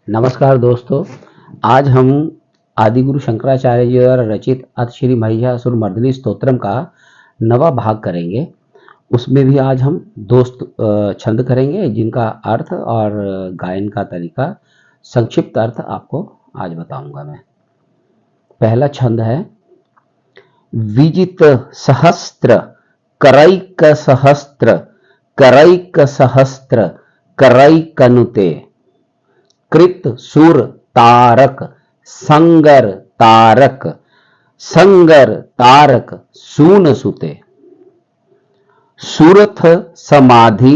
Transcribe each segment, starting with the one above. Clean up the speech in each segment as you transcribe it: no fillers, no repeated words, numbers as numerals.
नमस्कार दोस्तों। आज हम आदिगुरु शंकराचार्य जी द्वारा रचित अथ श्री महिषासुर मर्दिनी स्तोत्रम का नवा भाग करेंगे। उसमें भी आज हम दो छंद करेंगे जिनका अर्थ और गायन का तरीका संक्षिप्त अर्थ आपको आज बताऊंगा मैं। पहला छंद है विजित सहस्त्र करैक सहस्त्र करैक सहस्त्र करैकनुते कृत सुर तारक संगर तारक संगर तारक सून सुते सुरथ समाधि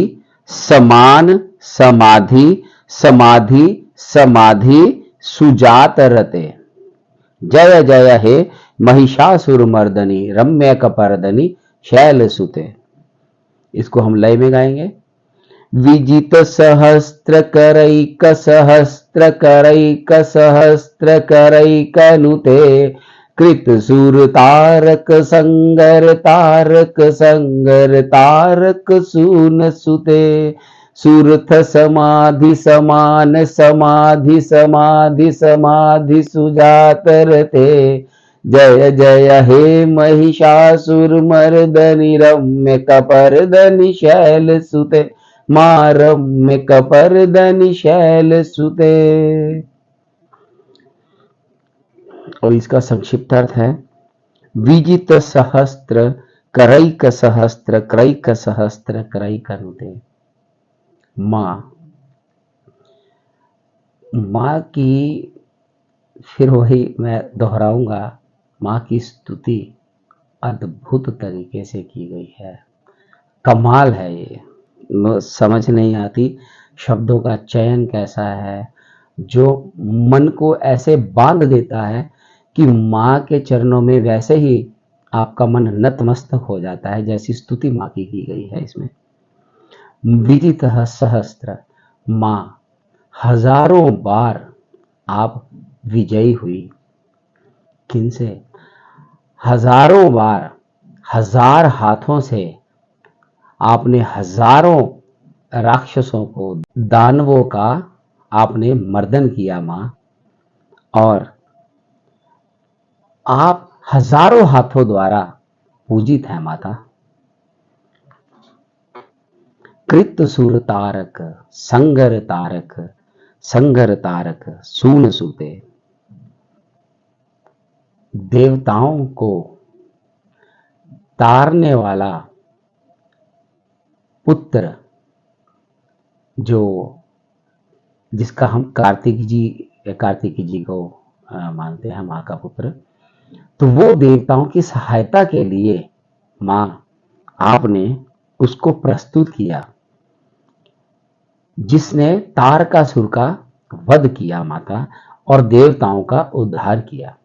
समान समाधि समाधि समाधि सुजात रते जय जय हे महिषासुर मर्दनी रम्य कपर्दनी शैल सुते। इसको हम लय में गाएंगे। विजित सहस्त्र करैक सहस्त्र करैक सहस्त्र करैकनुते कृत सुर तारक संगर तारक संगर तारक सून सुते सुरथ समाधि समान समाधि समाधि समाधि सुजात रते जय जय हे महिषासुर मर्दनी रम्य कपर्दनी शैल सुते मारम्य कपर्दनी शैल सुते। और इसका संक्षिप्त अर्थ है विजित सहस्त्र करैक सहस्त्र करैक सहस्त्र करैकनुते। माँ की फिर वही मैं दोहराऊंगा, माँ की स्तुति अद्भुत तरीके से की गई है। कमाल है ये, समझ नहीं आती शब्दों का चयन कैसा है जो मन को ऐसे बांध देता है कि माँ के चरणों में वैसे ही आपका मन नतमस्तक हो जाता है, जैसी स्तुति माँ की गई है इसमें। विदित सहस्त्र, माँ हजारों बार आप विजयी हुई। किनसे? हजारों बार, हजार हाथों से आपने हजारों राक्षसों को, दानवों का आपने मर्दन किया मां, और आप हजारों हाथों द्वारा पूजित है माता। कृत सुर तारक संगर तारक संगर तारक सून सुते। देवताओं को तारने वाला पुत्र जो जिसका हम कार्तिक जी को मानते हैं, माँ का पुत्र, तो वो देवताओं की सहायता के लिए माँ आपने उसको प्रस्तुत किया, जिसने तारकासुर का वध किया माता और देवताओं का उद्धार किया।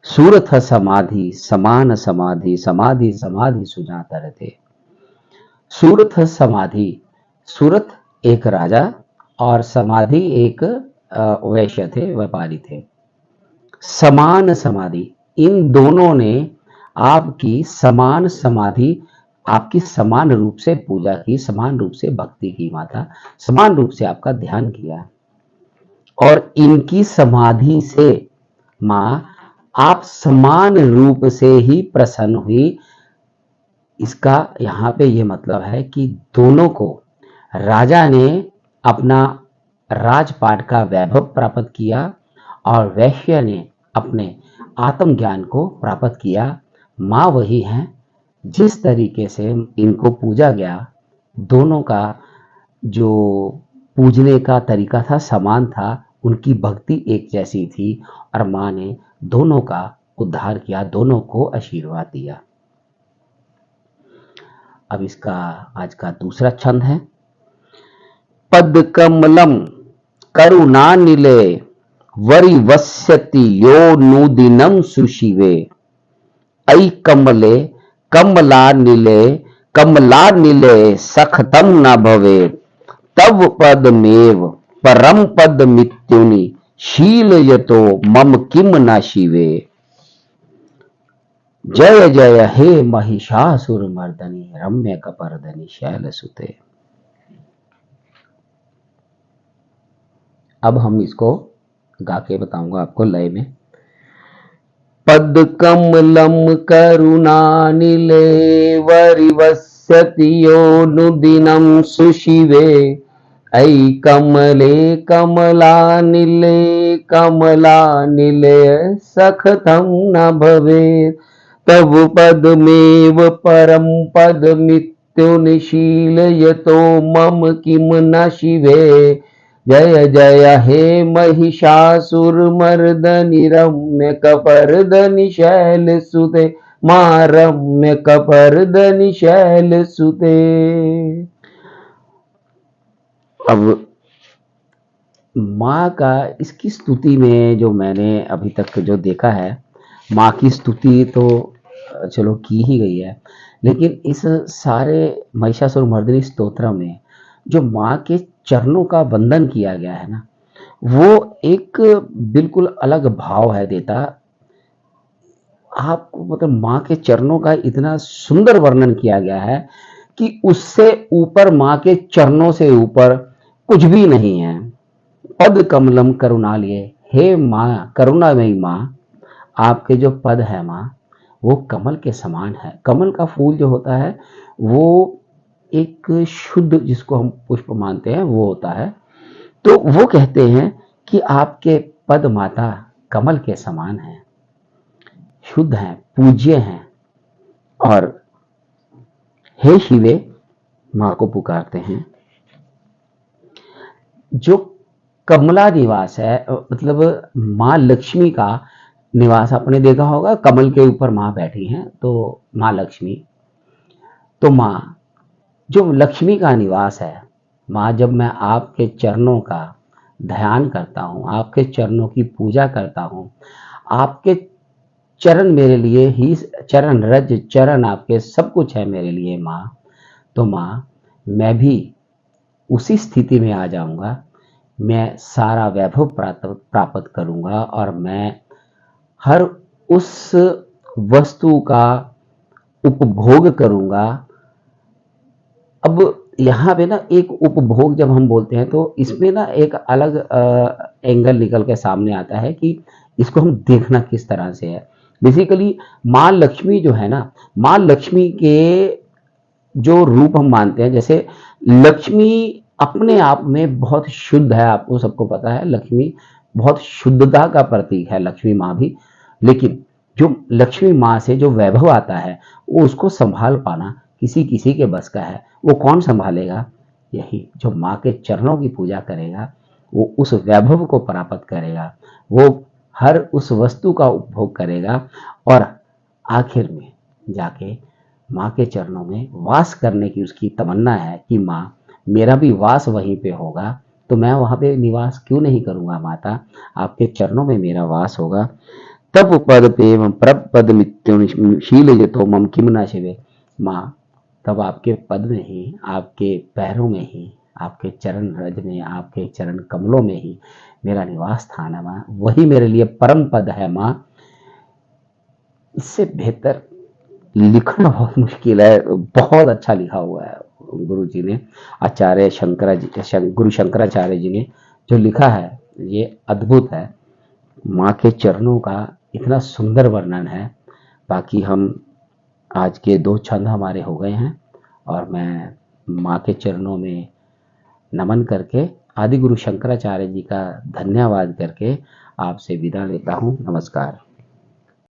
सूरथ समाधि समान समाधि समाधि समाधि सुजाता रहते। सूरथ समाधि, सूरथ एक राजा और समाधि एक वैश्य थे, व्यापारी थे। समान समाधि, इन दोनों ने आपकी समान समाधि, आपकी समान रूप से पूजा की, समान रूप से भक्ति की माता, समान रूप से आपका ध्यान किया, और इनकी समाधि से माँ आप समान रूप से ही प्रसन्न हुई। इसका यहाँ पे ये मतलब है कि दोनों को, राजा ने अपना राजपाट का वैभव प्राप्त किया और वैश्य ने अपने आत्मज्ञान को प्राप्त किया। माँ वही हैं, जिस तरीके से इनको पूजा गया, दोनों का जो पूजने का तरीका था समान था, उनकी भक्ति एक जैसी थी, और माँ ने दोनों का उद्धार किया, दोनों को आशीर्वाद दिया। अब इसका आज का दूसरा छंद है पद कमलम करुणानिले वरिवस्यति यो नुदिनं सुशिवे ऐ कमले कमलानिले कमलानिले सखतम न भवे तव पदमेव परम पद मित्युनि शीलयतो मम किम न शिवे। जय जय हे महिषासुर मर्दनी रम्य कपर्दनी शैल सुते। अब हम इसको गा के बताऊंगा आपको लय में। पद कमलम करुणानिले वरिवस्यति योनुदिनं सुशिवे ऐ कमले कमलानिले कमलानिले सखतं न भवेत् तव पदमेव परं पदमित्युनिशीलयतो मम किं न शिवे जय जय हे महिषासुरमर्दनि रम्य कपर्दनि शैलसुते मां रम्य कपर्दनि शैलसुते। अब माँ का इसकी स्तुति में जो मैंने अभी तक जो देखा है, माँ की स्तुति तो चलो की ही गई है, लेकिन इस सारे महिषासुरमर्दिनी स्तोत्र में जो माँ के चरणों का वंदन किया गया है ना, वो एक बिल्कुल अलग भाव है देता आपको। मतलब माँ के चरणों का इतना सुंदर वर्णन किया गया है कि उससे ऊपर, माँ के चरणों से ऊपर कुछ भी नहीं है। पद कमलम करुणालय, हे माँ करुणामयी माँ, आपके जो पद है माँ वो कमल के समान है। कमल का फूल जो होता है वो एक शुद्ध, जिसको हम पुष्प मानते हैं, वो होता है। तो वो कहते हैं कि आपके पद माता कमल के समान हैं, शुद्ध हैं, पूज्य हैं। और हे शिवे माँ को पुकारते हैं। जो कमला निवास है, मतलब माँ लक्ष्मी का निवास आपने देखा होगा, कमल के ऊपर माँ बैठी हैं तो माँ लक्ष्मी। तो माँ जो लक्ष्मी का निवास है, माँ जब मैं आपके चरणों का ध्यान करता हूँ, आपके चरणों की पूजा करता हूँ, आपके चरण मेरे लिए ही, चरण रज चरण आपके सब कुछ है मेरे लिए माँ। तो माँ मैं भी उसी स्थिति में आ जाऊंगा, मैं सारा वैभव प्राप्त करूंगा और मैं हर उस वस्तु का उपभोग करूंगा। अब यहाँ पे ना एक उपभोग जब हम बोलते हैं तो इसमें ना एक अलग एंगल निकल के सामने आता है कि इसको हम देखना किस तरह से है। बेसिकली माँ लक्ष्मी जो है ना, माँ लक्ष्मी के जो रूप हम मानते हैं, जैसे लक्ष्मी अपने आप में बहुत शुद्ध है, आपको सबको पता है, लक्ष्मी बहुत शुद्धता का प्रतीक है, लक्ष्मी माँ भी। लेकिन जो लक्ष्मी माँ से जो वैभव आता है वो उसको संभाल पाना किसी किसी के बस का है। वो कौन संभालेगा? यही जो माँ के चरणों की पूजा करेगा वो उस वैभव को प्राप्त करेगा, वो हर उस वस्तु का उपभोग करेगा और आखिर में जाके माँ के चरणों में वास करने की उसकी तमन्ना है कि माँ मेरा भी वास वहीं पे होगा, तो मैं वहाँ पे निवास क्यों नहीं करूँगा माता, आपके चरणों में मेरा वास होगा। तब पद पे प्रभ पद शील तो मम किम ना शिवे। माँ तब आपके पद में ही, आपके पैरों में ही, आपके चरण रज में, आपके चरण कमलों में ही मेरा निवास स्थान है माँ, वही मेरे लिए परम पद है माँ। इससे बेहतर लिखना बहुत मुश्किल है, बहुत अच्छा लिखा हुआ है गुरु जी ने, आचार्य गुरु शंकराचार्य जी ने जो लिखा है ये अद्भुत है। माँ के चरणों का इतना सुंदर वर्णन है। बाकी हम आज के 2 छंद हमारे हो गए हैं और मैं माँ के चरणों में नमन करके, आदि गुरु शंकराचार्य जी का धन्यवाद करके आपसे विदा लेता हूँ। नमस्कार।